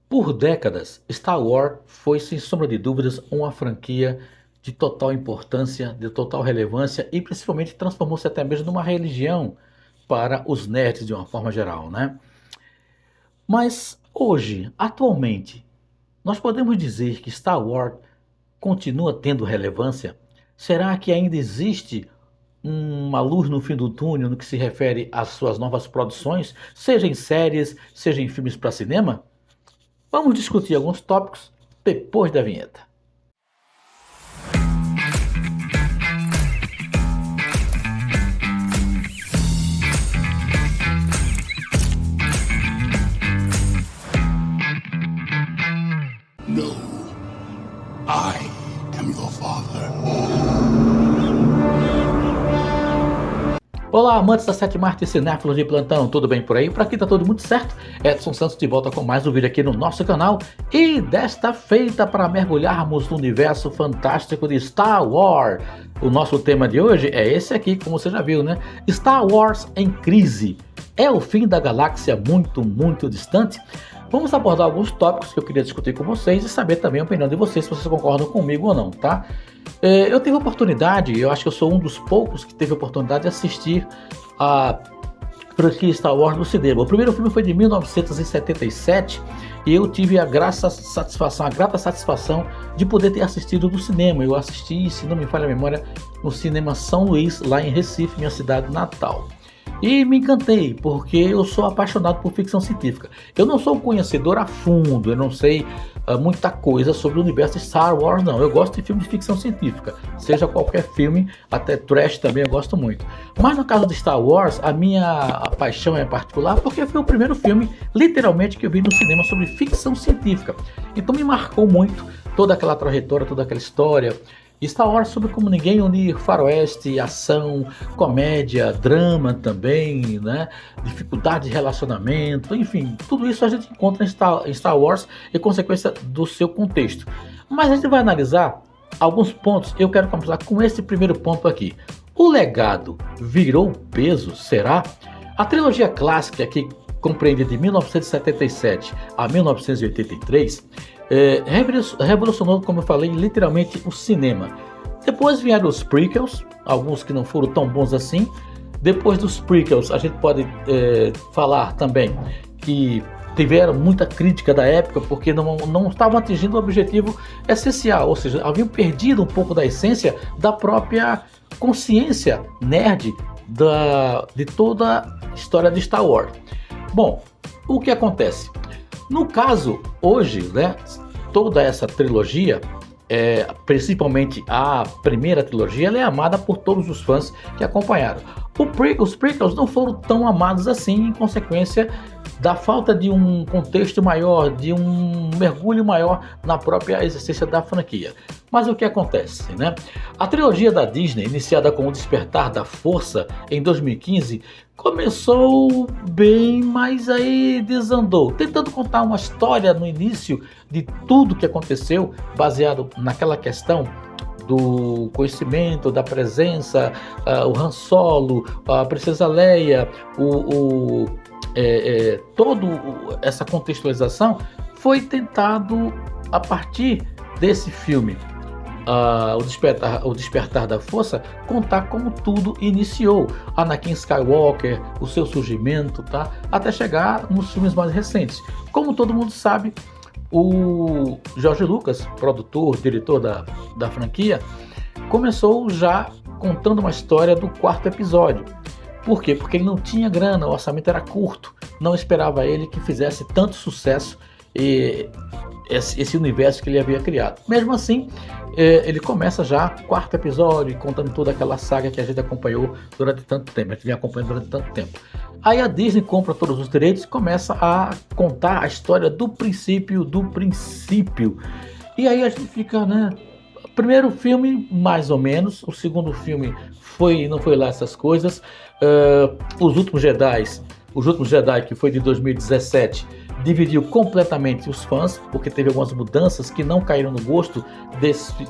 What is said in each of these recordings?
Por décadas, Star Wars foi, sem sombra de dúvidas, uma franquia de total importância, de total relevância e principalmente transformou-se até mesmo numa religião para os nerds de uma forma geral, né? Mas hoje, atualmente, nós podemos dizer que Star Wars continua tendo relevância? Será que ainda existe uma luz no fim do túnel no que se refere às suas novas produções, seja em séries, seja em filmes para cinema? Vamos discutir alguns tópicos depois da vinheta. No, I am your father. Olá, amantes da sétima arte e cinéfilos de plantão, tudo bem por aí? Por aqui tá tudo muito certo. Edson Santos de volta com mais um vídeo aqui no nosso canal. E desta feita para mergulharmos no universo fantástico de Star Wars. O nosso tema de hoje é esse aqui, como você já viu, né? Star Wars em crise. É o fim da galáxia muito, muito distante? Vamos abordar alguns tópicos que eu queria discutir com vocês e saber também a opinião de vocês, se vocês concordam comigo ou não, tá? Eu tive a oportunidade, eu acho que eu sou um dos poucos que teve a oportunidade de assistir a franquia Star Wars no cinema. O primeiro filme foi de 1977 e eu tive a grata satisfação de poder ter assistido no cinema. Eu assisti, se não me falha a memória, no Cinema São Luís, lá em Recife, minha cidade natal. E me encantei, porque eu sou apaixonado por ficção científica. Eu não sou um conhecedor a fundo, eu não sei muita coisa sobre o universo de Star Wars, não. Eu gosto de filmes de ficção científica, seja qualquer filme, até trash também eu gosto muito. Mas no caso de Star Wars, a minha paixão é particular porque foi o primeiro filme, literalmente, que eu vi no cinema sobre ficção científica. Então me marcou muito toda aquela trajetória, toda aquela história. Star Wars sobre como ninguém unir faroeste, ação, comédia, drama também, né? Dificuldade de relacionamento, enfim, tudo isso a gente encontra em Star Wars e consequência do seu contexto. Mas a gente vai analisar alguns pontos. Eu quero começar com esse primeiro ponto aqui. O legado virou peso, será? A trilogia clássica que compreende de 1977 a 1983 revolucionou, como eu falei, literalmente o cinema. Depois vieram os prequels, alguns que não foram tão bons assim. Depois dos prequels, a gente pode falar também que tiveram muita crítica da época porque não estavam atingindo o objetivo essencial, ou seja, haviam perdido um pouco da essência da própria consciência nerd de toda a história de Star Wars. Bom, o que acontece? No caso, hoje, né, toda essa trilogia, principalmente a primeira trilogia, ela é amada por todos os fãs que acompanharam. Os prequels não foram tão amados assim, em consequência da falta de um contexto maior, de um mergulho maior na própria existência da franquia. Mas o que acontece, né? A trilogia da Disney, iniciada com O Despertar da Força em 2015, começou bem, mas aí desandou, tentando contar uma história no início de tudo que aconteceu, baseado naquela questão do conhecimento, da presença, o Han Solo, a Princesa Leia, toda essa contextualização foi tentado a partir desse filme. O Despertar da Força, contar como tudo iniciou, Anakin Skywalker, o seu surgimento, tá? Até chegar nos filmes mais recentes. Como todo mundo sabe, o George Lucas, produtor, diretor da franquia, começou já contando uma história do quarto episódio. Por quê? Porque ele não tinha grana, o orçamento era curto, não esperava ele que fizesse tanto sucesso esse universo que ele havia criado. Mesmo assim, ele começa já o quarto episódio, contando toda aquela saga que a gente acompanhou durante tanto tempo, a gente vem acompanhando durante tanto tempo. Aí a Disney compra todos os direitos e começa a contar a história do princípio do princípio. E aí a gente fica, né? Primeiro filme, mais ou menos. O segundo filme não foi lá essas coisas. Os Últimos Jedi, que foi de 2017, dividiu completamente os fãs, porque teve algumas mudanças que não caíram no gosto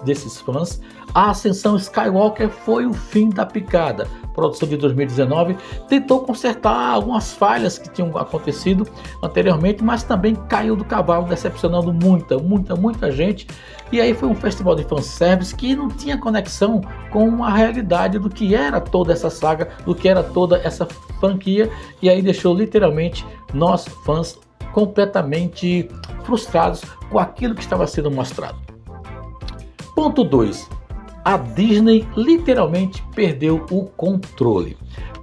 desses fãs. A Ascensão Skywalker foi o fim da picada. Produção de 2019, tentou consertar algumas falhas que tinham acontecido anteriormente, mas também caiu do cavalo, decepcionando muita gente. E aí foi um festival de fanservice que não tinha conexão com a realidade do que era toda essa saga, do que era toda essa franquia, e aí deixou literalmente nós fãs completamente frustrados com aquilo que estava sendo mostrado. Ponto 2. A Disney literalmente perdeu o controle.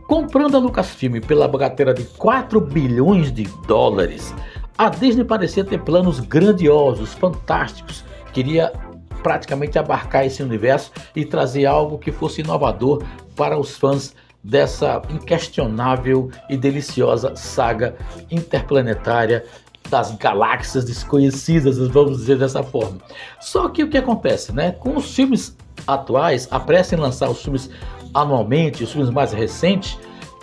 Comprando a Lucasfilm pela bagatela de 4 bilhões de dólares, a Disney parecia ter planos grandiosos, fantásticos. Queria praticamente abarcar esse universo e trazer algo que fosse inovador para os fãs dessa inquestionável e deliciosa saga interplanetária das galáxias desconhecidas, vamos dizer dessa forma. Só que o que acontece, né? Com os filmes atuais, a pressa em lançar os filmes anualmente, os filmes mais recentes,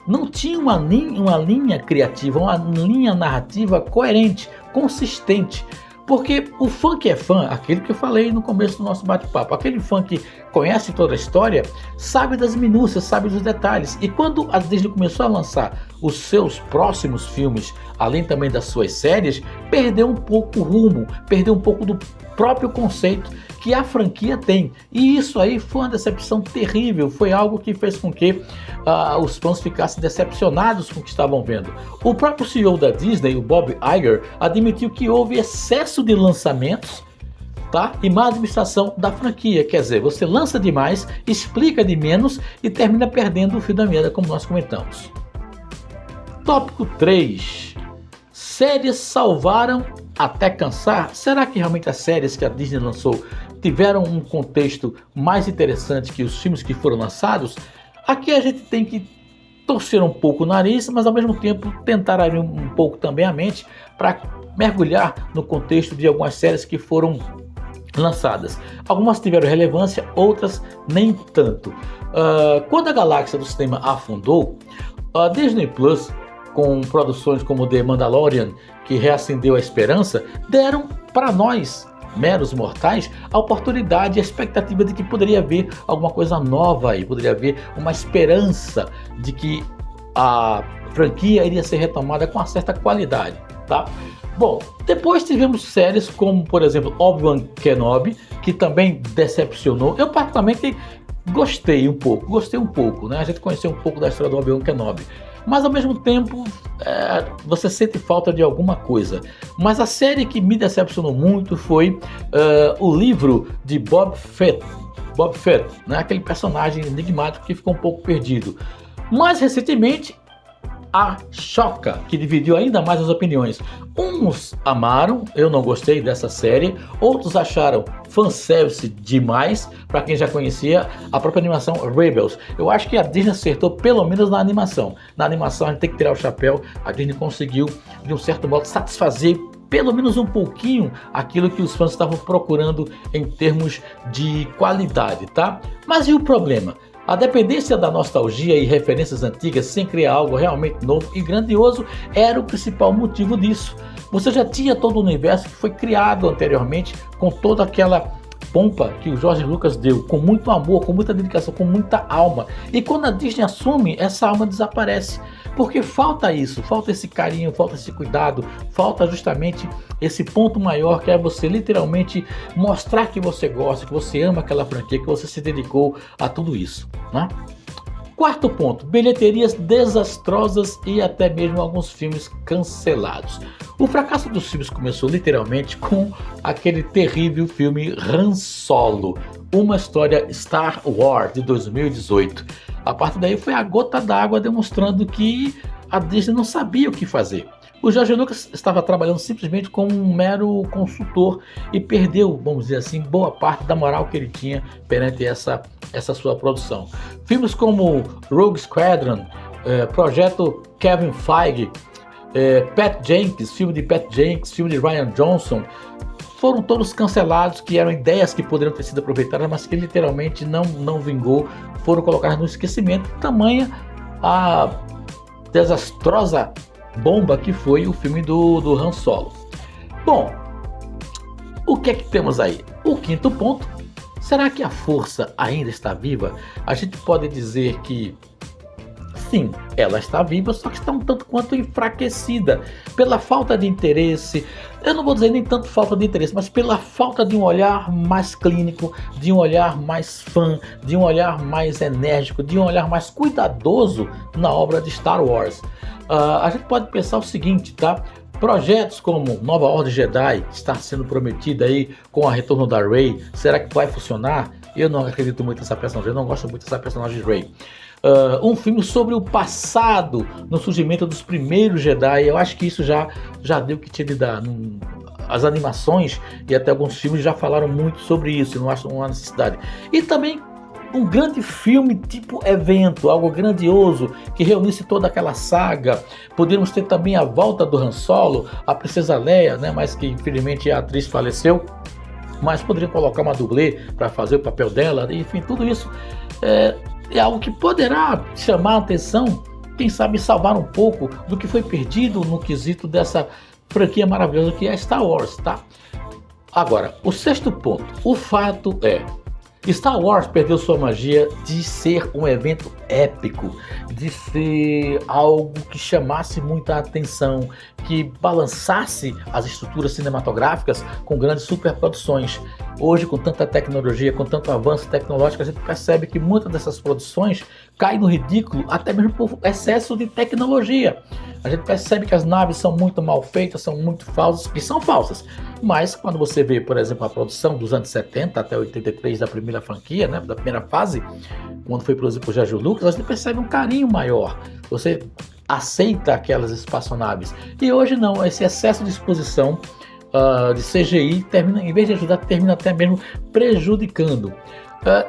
não tinha uma linha criativa, uma linha narrativa coerente, consistente. Porque o fã que é fã, aquele que eu falei no começo do nosso bate-papo, aquele fã que conhece toda a história, sabe das minúcias, sabe dos detalhes. E quando a Disney começou a lançar os seus próximos filmes, além também das suas séries, perdeu um pouco o rumo, perdeu um pouco do próprio conceito que a franquia tem. E isso aí foi uma decepção terrível, foi algo que fez com que os fãs ficassem decepcionados com o que estavam vendo. O próprio CEO da Disney, o Bob Iger, admitiu que houve excesso de lançamentos, tá? E má administração da franquia. Quer dizer, você lança demais, explica de menos e termina perdendo o fio da meada, como nós comentamos. Tópico 3. Séries salvaram até cansar? Será que realmente as séries que a Disney lançou tiveram um contexto mais interessante que os filmes que foram lançados? Aqui a gente tem que torcer um pouco o nariz, mas ao mesmo tempo tentar abrir um pouco também a mente para mergulhar no contexto de algumas séries que foram lançadas. Algumas tiveram relevância, outras nem tanto. Quando a galáxia do cinema afundou, a Disney Plus, com produções como The Mandalorian, que reacendeu a esperança, deram para nós, meros mortais, a oportunidade e a expectativa de que poderia haver alguma coisa nova aí, poderia haver uma esperança de que a franquia iria ser retomada com uma certa qualidade, tá? Bom, depois tivemos séries como, por exemplo, Obi-Wan Kenobi, que também decepcionou. Eu particularmente gostei um pouco, né? A gente conheceu um pouco da história do Obi-Wan Kenobi. Mas ao mesmo tempo você sente falta de alguma coisa. Mas a série que me decepcionou muito foi o livro de Boba Fett, né? Aquele personagem enigmático que ficou um pouco perdido. Mais recentemente, a Ahsoka, que dividiu ainda mais as opiniões. Uns amaram, eu não gostei dessa série, outros acharam fanservice demais, para quem já conhecia a própria animação Rebels. Eu acho que a Disney acertou pelo menos na animação. Na animação a gente tem que tirar o chapéu, a Disney conseguiu de um certo modo satisfazer pelo menos um pouquinho aquilo que os fãs estavam procurando em termos de qualidade, tá? Mas e o problema? A dependência da nostalgia e referências antigas sem criar algo realmente novo e grandioso era o principal motivo disso. Você já tinha todo o universo que foi criado anteriormente com toda aquela pompa que o George Lucas deu, com muito amor, com muita dedicação, com muita alma. E quando a Disney assume, essa alma desaparece. Porque falta isso, falta esse carinho, falta esse cuidado, falta justamente esse ponto maior que é você literalmente mostrar que você gosta, que você ama aquela franquia, que você se dedicou a tudo isso, né? Quarto ponto, bilheterias desastrosas e até mesmo alguns filmes cancelados. O fracasso dos filmes começou literalmente com aquele terrível filme Han Solo, uma história Star Wars de 2018. A partir daí foi a gota d'água demonstrando que a Disney não sabia o que fazer. O George Lucas estava trabalhando simplesmente como um mero consultor e perdeu, vamos dizer assim, boa parte da moral que ele tinha perante essa sua produção. Filmes como Rogue Squadron, Projeto Kevin Feige, Pat Jenkins, filme de Pat Jenkins, filme de Rian Johnson, foram todos cancelados, que eram ideias que poderiam ter sido aproveitadas, mas que literalmente não vingou, foram colocadas no esquecimento, tamanha a desastrosa bomba que foi o filme do Han Solo. Bom, o que é que temos aí? O quinto ponto, será que a força ainda está viva? A gente pode dizer que sim, ela está viva, só que está um tanto quanto enfraquecida pela falta de interesse. Eu não vou dizer nem tanto falta de interesse, mas pela falta de um olhar mais clínico, de um olhar mais fã, de um olhar mais enérgico, de um olhar mais cuidadoso na obra de Star Wars. A gente pode pensar o seguinte, tá? Projetos como Nova Ordem Jedi, que está sendo prometida aí com o retorno da Rey, será que vai funcionar? Eu não acredito muito nessa personagem, eu não gosto muito dessa personagem Rey. Um filme sobre o passado no surgimento dos primeiros Jedi, eu acho que isso já deu o que tinha de dar. As animações e até alguns filmes já falaram muito sobre isso, eu não acho uma necessidade. E também um grande filme tipo evento, algo grandioso que reunisse toda aquela saga. Poderíamos ter também a volta do Han Solo, a Princesa Leia, né, mas que infelizmente a atriz faleceu, mas poderiam colocar uma dublê para fazer o papel dela, enfim, tudo isso é algo que poderá chamar a atenção, quem sabe salvar um pouco do que foi perdido no quesito dessa franquia maravilhosa que é Star Wars, tá? Agora, o sexto ponto, o fato é, Star Wars perdeu sua magia de ser um evento épico, de ser algo que chamasse muita atenção, que balançasse as estruturas cinematográficas com grandes superproduções. Hoje, com tanta tecnologia, com tanto avanço tecnológico, a gente percebe que muitas dessas produções caem no ridículo, até mesmo por excesso de tecnologia. A gente percebe que as naves são muito mal feitas, são muito falsas, e são falsas. Mas quando você vê, por exemplo, a produção dos anos 70 até 83 da primeira franquia, né, da primeira fase, quando foi produzido por George Lucas, a gente percebe um carinho maior. Você aceita aquelas espaçonaves. E hoje não, esse excesso de exposição de CGI termina, em vez de ajudar, termina até mesmo prejudicando.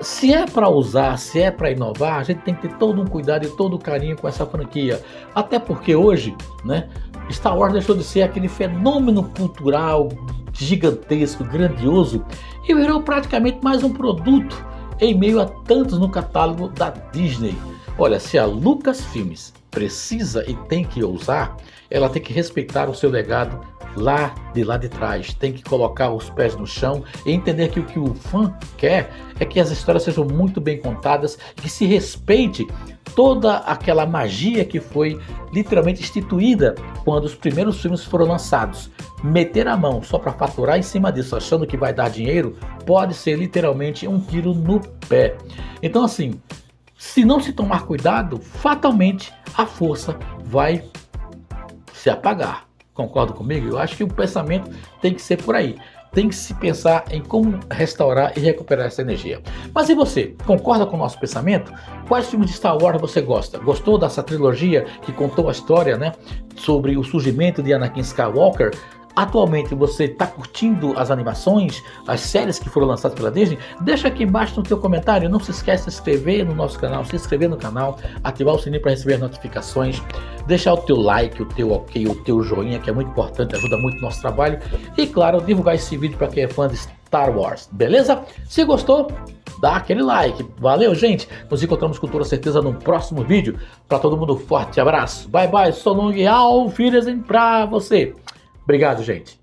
Se é para usar, se é para inovar, a gente tem que ter todo um cuidado e todo um carinho com essa franquia. Até porque hoje, né, Star Wars deixou de ser aquele fenômeno cultural gigantesco, grandioso, e virou praticamente mais um produto em meio a tantos no catálogo da Disney. Olha, se a Lucasfilmes precisa e tem que ousar, ela tem que respeitar o seu legado lá de trás, tem que colocar os pés no chão e entender que o que o fã quer é que as histórias sejam muito bem contadas, que se respeite toda aquela magia que foi literalmente instituída quando os primeiros filmes foram lançados. Meter a mão só para faturar em cima disso, achando que vai dar dinheiro, pode ser literalmente um tiro no pé. Então, assim, se não se tomar cuidado, fatalmente a força vai se apagar. Concorda comigo? Eu acho que o pensamento tem que ser por aí. Tem que se pensar em como restaurar e recuperar essa energia. Mas e você? Concorda com o nosso pensamento? Quais filmes de Star Wars você gosta? Gostou dessa trilogia que contou a história, né, sobre o surgimento de Anakin Skywalker? Atualmente você está curtindo as animações, as séries que foram lançadas pela Disney? Deixa aqui embaixo no teu comentário. Não se esqueça de se inscrever no nosso canal, se inscrever no canal, ativar o sininho para receber as notificações, deixar o teu like, o teu ok, o teu joinha, que é muito importante, ajuda muito o nosso trabalho, e claro, divulgar esse vídeo para quem é fã de Star Wars, beleza? Se gostou, dá aquele like. Valeu, gente! Nos encontramos com toda certeza no próximo vídeo. Para todo mundo, forte abraço. Bye bye, so long e auf Wiedersehen pra você. Obrigado, gente.